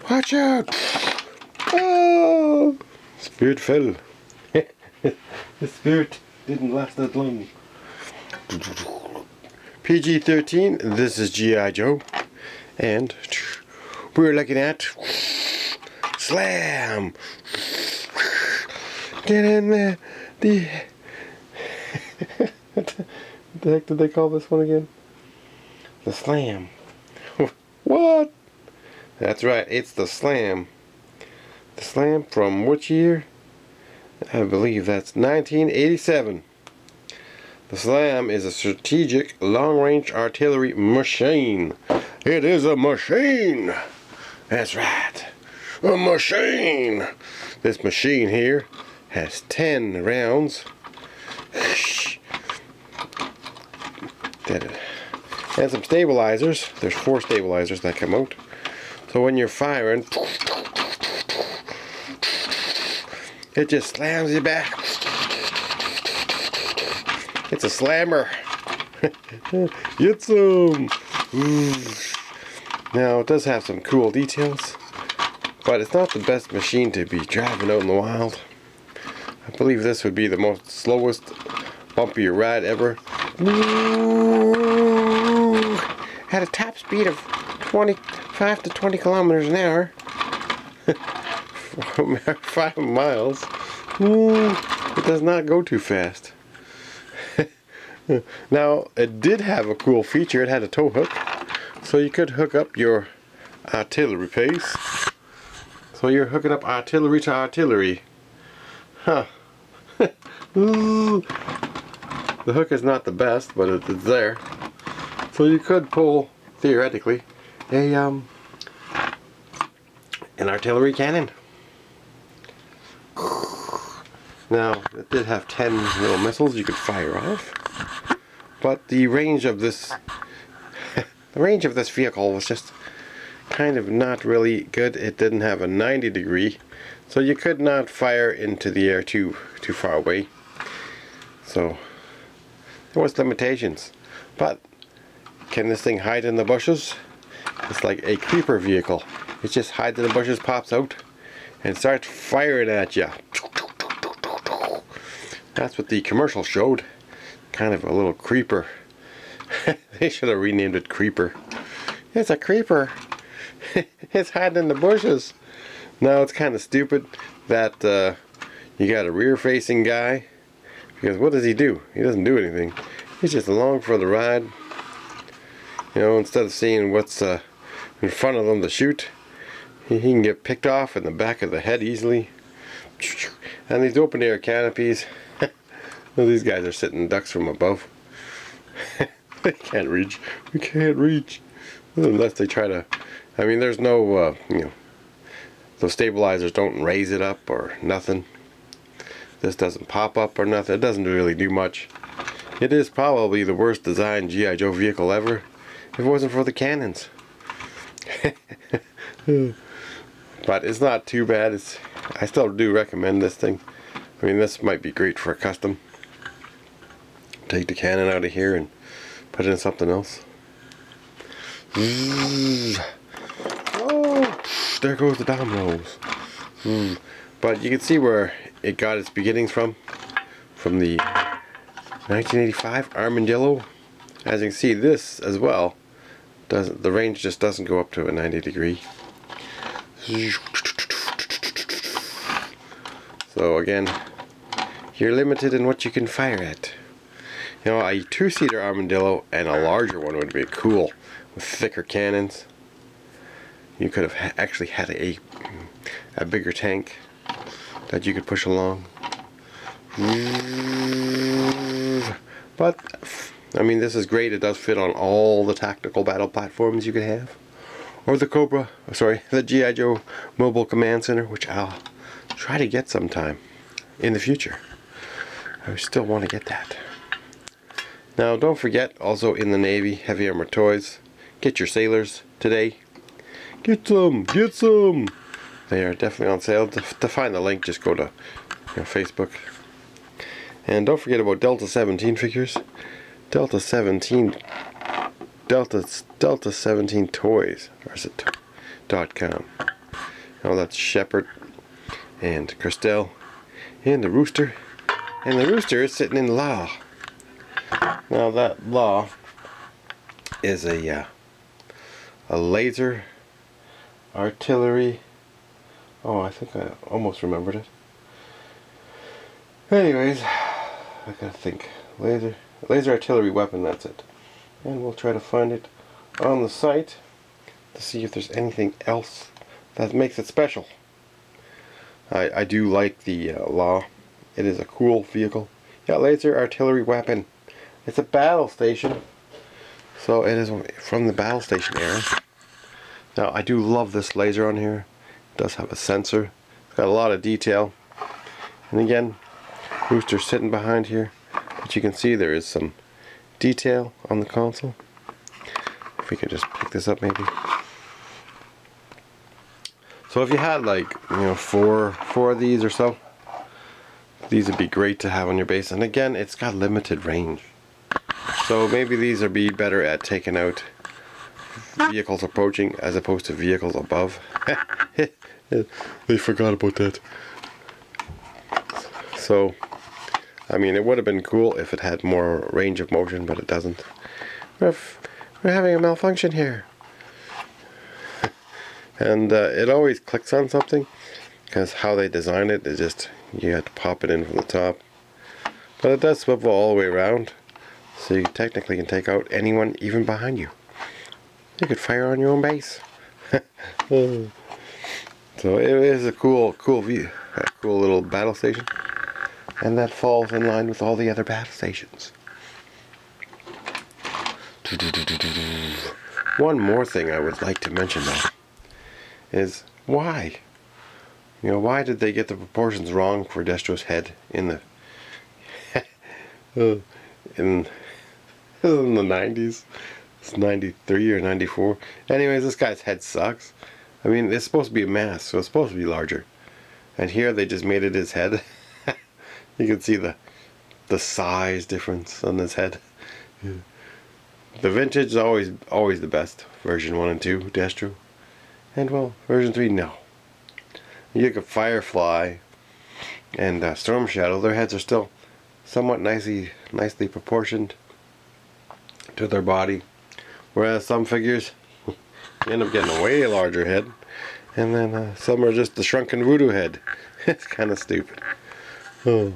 Watch out! Oh! Spirit fell. The spirit didn't last that long. PG-13, this is G.I. Joe, and we're looking at Slam! Get in there! The heck did they call this one again? The Slam. What? That's right, it's the Slam. The Slam from which year? I believe that's 1987. The Slam is a strategic long-range artillery machine. It is a machine! That's right. A machine! This machine here has 10 rounds. And some stabilizers. There's 4 stabilizers that come out. So when you're firing, it just slams you back. It's a slammer. Get some. Now it does have some cool details, but it's not the best machine to be driving out in the wild. I believe this would be the most slowest, bumpier ride ever. At a top speed of 25 to 20 kilometers an hour. 5 miles. It does not go too fast. Now, it did have a cool feature. It had a tow hook, so you could hook up your artillery piece. So you're hooking up artillery to artillery. Huh. The hook is not the best, but it's there. So you could pull, theoretically, an artillery cannon. Now, it did have 10 little missiles you could fire off, but the range of this vehicle was just kind of not really good. It didn't have a 90 degree, so you could not fire into the air too far away. So there was limitations. But can this thing hide in the bushes? It's like a creeper vehicle. It just hides in the bushes, pops out, and starts firing at you. That's what the commercial showed. Kind of a little creeper. They should have renamed it Creeper. It's a creeper. It's hiding in the bushes. Now it's kind of stupid that you got a rear-facing guy, because what does he do? He doesn't do anything. He's just along for the ride. You know, instead of seeing what's in front of them to shoot, he can get picked off in the back of the head easily. And these open air canopies, well, these guys are sitting ducks from above. They can't reach. We can't reach unless they try to. I mean, there's no, you know, those stabilizers don't raise it up or nothing. This doesn't pop up or nothing. It doesn't really do much. It is probably the worst designed G.I. Joe vehicle ever, if it wasn't for the cannons. But it's not too bad. I still do recommend this thing. I mean, this might be great for a custom. Take the cannon out of here and put it in something else. Oh, there goes the dominoes. But you can see where it got its beginnings from the 1985 Armadillo. As you can see, this as well the range just doesn't go up to a 90 degree. So again, you're limited in what you can fire at. You know, a 2-seater Armadillo and a larger one would be cool with thicker cannons. You could have actually had a bigger tank that you could push along. But I mean, this is great. It does fit on all the tactical battle platforms you could have, or the G.I. Joe Mobile Command Center, which I'll try to get sometime in the future. I still want to get that. Now, don't forget, also in the Navy, heavy armor toys. Get your sailors today. Get some, get some. They are definitely on sale. To find the link, just go to Facebook. And don't forget about Delta 17 figures. Delta17Toys, or is it .com? Oh, that's Shepherd and Christelle and the rooster, and the rooster is sitting in Law. Now that Law is a laser artillery. Oh, I think I almost remembered it. Anyways, I gotta think. Laser artillery weapon, that's it. And we'll try to find it on the site to see if there's anything else that makes it special. I do like the Law. It is a cool vehicle. Yeah, laser artillery weapon. It's a battle station. So it is from the battle station era. Now I do love this laser on here. It does have a sensor. It's got a lot of detail. And again, rooster sitting behind here. But you can see there is some detail on the console. If we could just pick this up maybe. So if you had like, you know, four of these or so, these would be great to have on your base. And again, it's got limited range. So maybe these would be better at taking out vehicles approaching as opposed to vehicles above. They forgot about that. So, I mean, it would have been cool if it had more range of motion, but it doesn't. We're having a malfunction here. And it always clicks on something, because how they design it is just, you have to pop it in from the top. But it does swivel all the way around, so you technically can take out anyone even behind you. You could fire on your own base. So it is a cool view, a cool little battle station, and that falls in line with all the other battle stations. One more thing I would like to mention though is why. You know, why did they get the proportions wrong for Destro's head in the in the 90s? It's 93 or 94. Anyways, this guy's head sucks. I mean, it's supposed to be a mask, so it's supposed to be larger. And here they just made it his head. You can see the size difference on his head. Yeah. The vintage is always the best. Version 1 and 2, Destro. And well, version 3, no. You look at Firefly and Storm Shadow, their heads are still somewhat nicely proportioned to their body. Whereas some figures, you end up getting a way larger head. And then some are just the shrunken voodoo head. It's kind of stupid. Oh.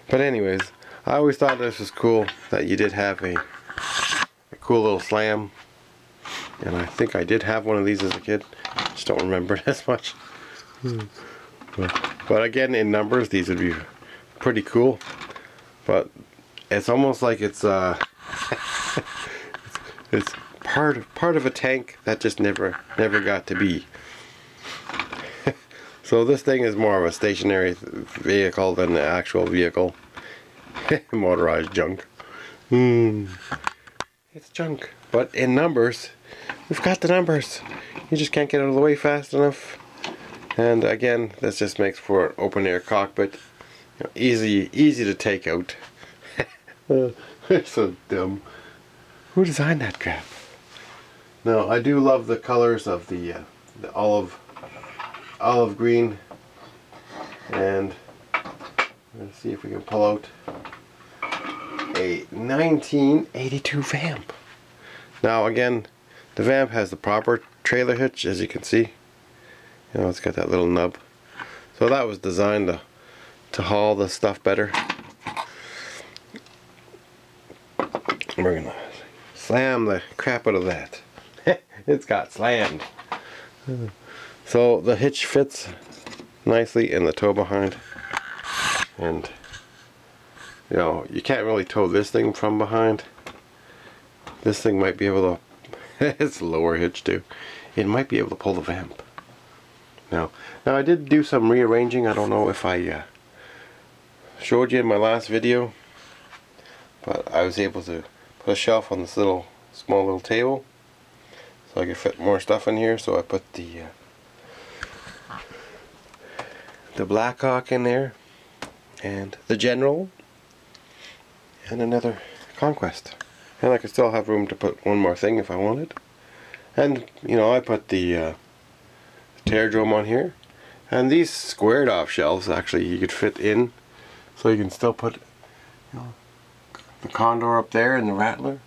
But anyways, I always thought this was cool that you did have a cool little slam. And I think I did have one of these as a kid. Just don't remember it as much. But again, in numbers, these would be pretty cool. But it's almost like it's it's part of a tank that just never got to be. So this thing is more of a stationary vehicle than the actual vehicle. Motorized junk. It's junk. But in numbers, we've got the numbers. You just can't get out of the way fast enough. And again, this just makes for an open air cockpit. You know, easy to take out. It's so dumb. Who designed that crap? No, I do love the colors of the olive green, and let's see if we can pull out a 1982 vamp. Now again, the vamp has the proper trailer hitch, as you can see. You know, it's got that little nub. So that was designed to haul the stuff better. We're gonna slam the crap out of that. It's got slammed. So the hitch fits nicely in the tow behind, and you know, you can't really tow this thing from behind. This thing might be able to it's a lower hitch too. It might be able to pull the vamp. Now I did do some rearranging. I don't know if I showed you in my last video, but I was able to put a shelf on this small little table so I could fit more stuff in here. So I put the Blackhawk in there, and the General, and another Conquest. and I could still have room to put one more thing if I wanted. And you know, I put the Teardrome on here, and these squared off shelves actually you could fit in, so you can still put, you know, the Condor up there and the Rattler,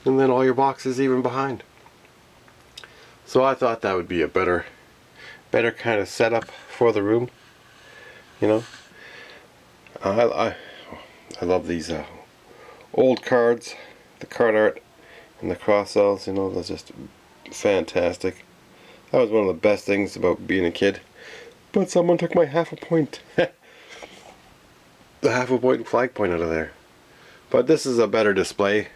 and then all your boxes even behind. So I thought that would be a better kind of setup for the room. You know, I love these old cards, the card art and the cross cells. You know, that's just fantastic. That was one of the best things about being a kid. But someone took my half a point. The half a point and flag point out of there. But this is a better display,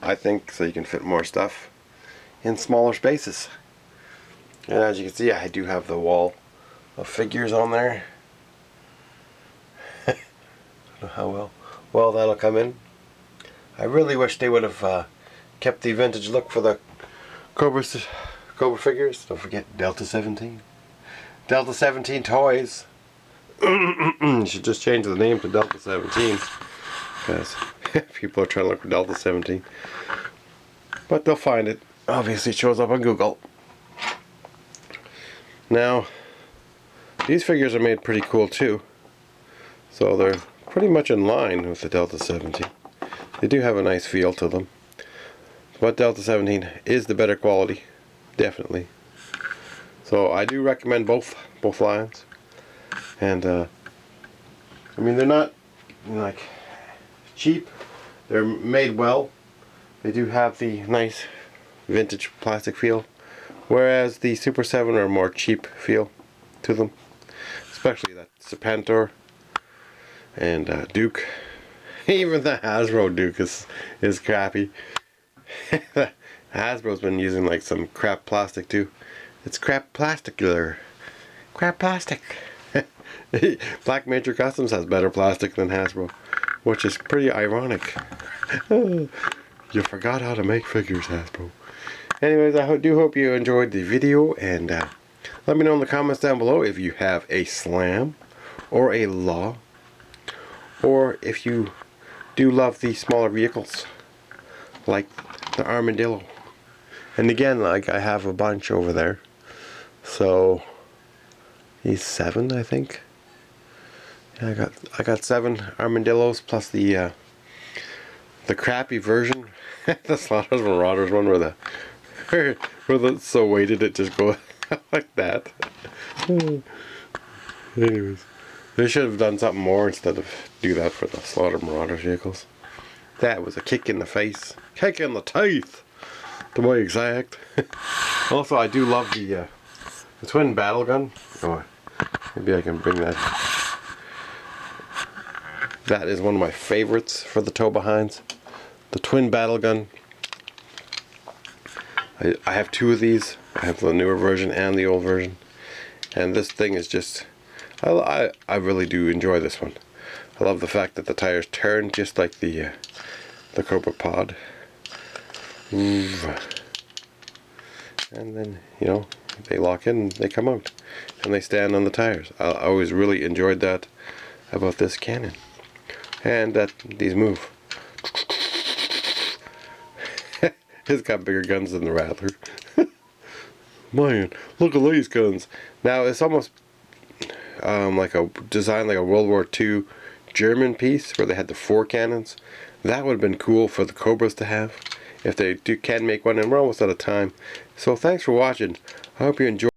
I think, so you can fit more stuff in smaller spaces. And as you can see, I do have the wall of figures on there. I don't know how well that'll come in. I really wish they would have kept the vintage look for the Cobra figures. Don't forget Delta17. Delta17Toys. You should just change the name to Delta17, because people are trying to look for Delta17. But they'll find it. Obviously it shows up on Google. Now, these figures are made pretty cool too. So they're pretty much in line with the Delta17. They do have a nice feel to them. But Delta17 is the better quality, definitely. So I do recommend both lines. And I mean, they're not, you know, like cheap. They're made well. They do have the nice vintage plastic feel, whereas the Super 7 are more cheap feel to them. Especially that Serpentor and Duke. Even the Hasbro Duke is crappy. Hasbro's been using like some crap plastic too. It's crap plasticular. Crap plastic. Black Major Customs has better plastic than Hasbro, which is pretty ironic. You forgot how to make figures, Hasbro. Anyways, I do hope you enjoyed the video, and let me know in the comments down below if you have a Slam or a Law, or if you do love the smaller vehicles like the Armadillo. And again, like, I have a bunch over there. So he's 7, I think. Yeah, I got 7 Armadillos plus the crappy version, the Slaughters and Marauders one, where it's so weighted it just goes like that. Anyways, they should have done something more instead of do that for the Slaughter Marauders vehicles. That was a kick in the face, kick in the teeth, to be exact. Also, I do love the twin battle gun. Oh, maybe I can bring that. That is one of my favorites for the tow behinds. The twin battle gun. I have 2 of these. I have the newer version and the old version. And this thing is just, I really do enjoy this one. I love the fact that the tires turn just like the Cobra Pod. And then, you know, they lock in and they come out. And they stand on the tires. I always really enjoyed that about this cannon. And that these move. It's got bigger guns than the Rattler. Man, look at these guns. Now it's almost like a design like a World War II German piece where they had the 4 cannons. That would have been cool for the Cobras to have if they can make one. And we're almost out of time. So thanks for watching. I hope you enjoyed.